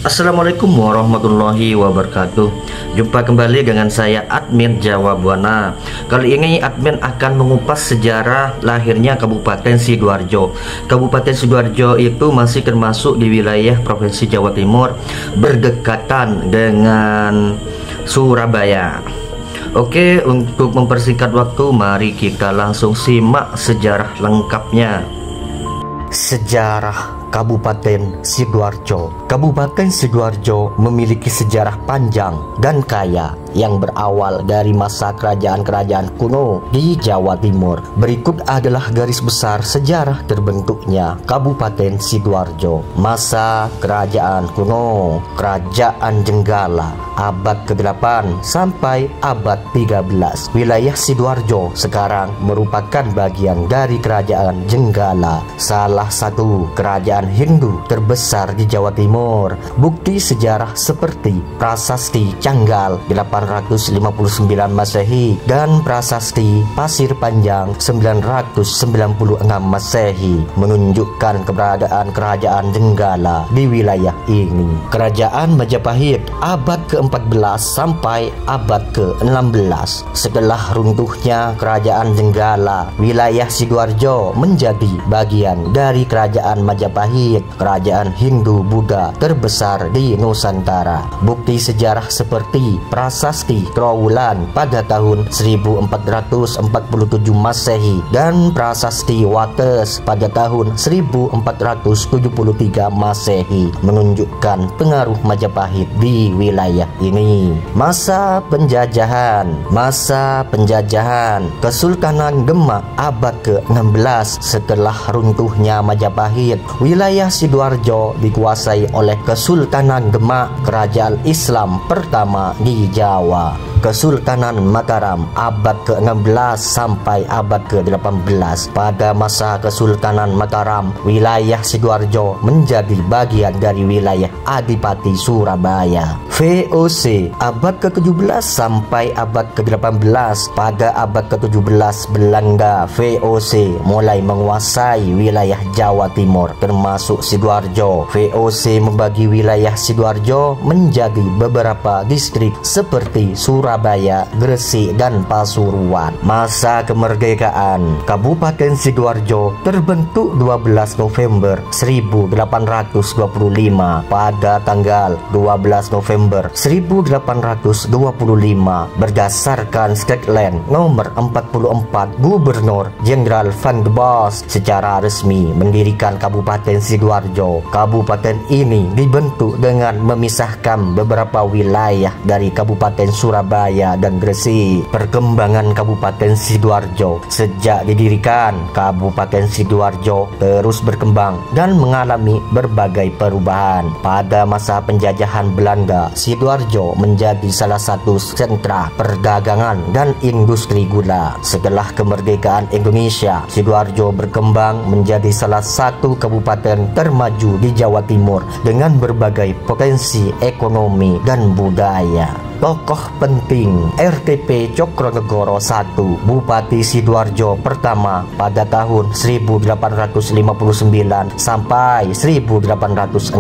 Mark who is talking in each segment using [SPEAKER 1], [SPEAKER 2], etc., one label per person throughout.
[SPEAKER 1] Assalamualaikum warahmatullahi wabarakatuh. Jumpa kembali dengan saya admin Jawa Buana. Kali ini admin akan mengupas sejarah lahirnya Kabupaten Sidoarjo. Kabupaten Sidoarjo itu masih termasuk di wilayah Provinsi Jawa Timur, berdekatan dengan Surabaya. Oke, untuk mempersingkat waktu, mari kita langsung simak sejarah lengkapnya. Sejarah Kabupaten Sidoarjo. Kabupaten Sidoarjo memiliki sejarah panjang dan kaya yang berawal dari masa kerajaan-kerajaan kuno di Jawa Timur. Berikut adalah garis besar sejarah terbentuknya Kabupaten Sidoarjo. Masa kerajaan kuno, Kerajaan Jenggala, abad ke-8 sampai abad 13. Wilayah Sidoarjo sekarang merupakan bagian dari Kerajaan Jenggala, salah satu kerajaan Hindu terbesar di Jawa Timur. Bukti sejarah seperti Prasasti Canggal 859 Masehi dan Prasasti Pasir Panjang 996 Masehi menunjukkan keberadaan Kerajaan Jenggala di wilayah ini. Kerajaan Majapahit abad ke-14 sampai abad ke-16. Setelah runtuhnya Kerajaan Jenggala, wilayah Sidoarjo menjadi bagian dari Kerajaan Majapahit, kerajaan Hindu-Buddha terbesar di Nusantara. Bukti sejarah seperti Prasasti Trowulan pada tahun 1447 Masehi dan Prasasti Wates pada tahun 1473 Masehi menunjukkan pengaruh Majapahit di wilayah ini. Masa penjajahan. Kesultanan Demak abad ke-16. Setelah runtuhnya Majapahit, wilayah Sidoarjo dikuasai oleh Kesultanan Demak, kerajaan Islam pertama di Jawa. Kesultanan Mataram abad ke-16 sampai abad ke-18. Pada masa Kesultanan Mataram, wilayah Sidoarjo menjadi bagian dari wilayah Adipati Surabaya. VOC abad ke-17 sampai abad ke-18. Pada abad ke-17, Belanda VOC mulai menguasai wilayah Jawa Timur termasuk Sidoarjo. VOC membagi wilayah Sidoarjo menjadi beberapa distrik seperti Surabaya, Gresik, dan Pasuruan. Masa kemerdekaan. Kabupaten Sidoarjo terbentuk 12 November 1825. Pada tanggal 12 November 1825 berdasarkan Statement nomor 44 Gubernur Jenderal Van der Bos secara resmi mendirikan Kabupaten Sidoarjo. Kabupaten ini dibentuk dengan memisahkan beberapa wilayah dari Kabupaten Surabaya dan Gresik. Perkembangan Kabupaten Sidoarjo. Sejak didirikan, Kabupaten Sidoarjo terus berkembang dan mengalami berbagai perubahan. Pada masa penjajahan Belanda, Sidoarjo menjadi salah satu sentra perdagangan dan industri gula. Setelah kemerdekaan Indonesia, Sidoarjo berkembang menjadi salah satu kabupaten termaju di Jawa Timur dengan berbagai potensi ekonomi dan budaya. Tokoh penting. RTP Cokronegoro I, Bupati Sidoarjo pertama pada tahun 1859 sampai 1862.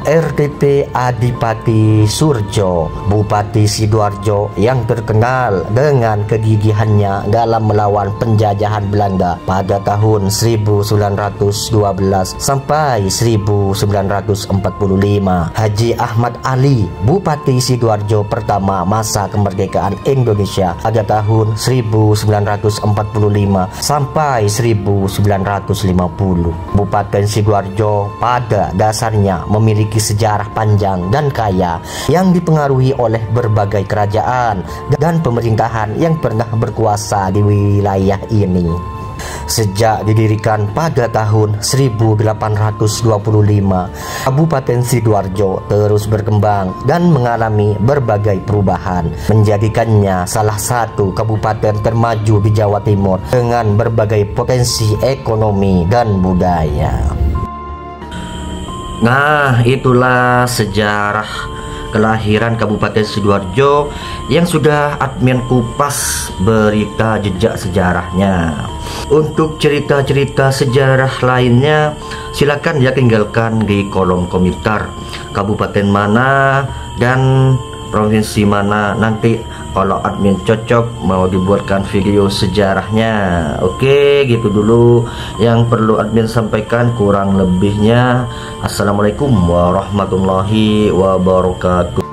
[SPEAKER 1] RTP Adipati Surjo, Bupati Sidoarjo yang terkenal dengan kegigihannya dalam melawan penjajahan Belanda pada tahun 1912 sampai 1945. Haji Ahmad Ali, Bupati Sidoarjo pertama masa kemerdekaan Indonesia pada tahun 1945 sampai 1950. Kabupaten Sidoarjo pada dasarnya memiliki sejarah panjang dan kaya yang dipengaruhi oleh berbagai kerajaan dan pemerintahan yang pernah berkuasa di wilayah ini. Sejak didirikan pada tahun 1825, Kabupaten Sidoarjo terus berkembang dan mengalami berbagai perubahan, menjadikannya salah satu kabupaten termaju di Jawa Timur dengan berbagai potensi ekonomi dan budaya. Nah, itulah sejarah kelahiran Kabupaten Sidoarjo yang sudah admin kupas berita jejak sejarahnya. Untuk cerita-cerita sejarah lainnya silakan ya tinggalkan di kolom komentar. Kabupaten mana dan provinsi mana, nanti kalau admin cocok mau dibuatkan video sejarahnya. Oke, gitu dulu yang perlu admin sampaikan, kurang lebihnya assalamualaikum warahmatullahi wabarakatuh.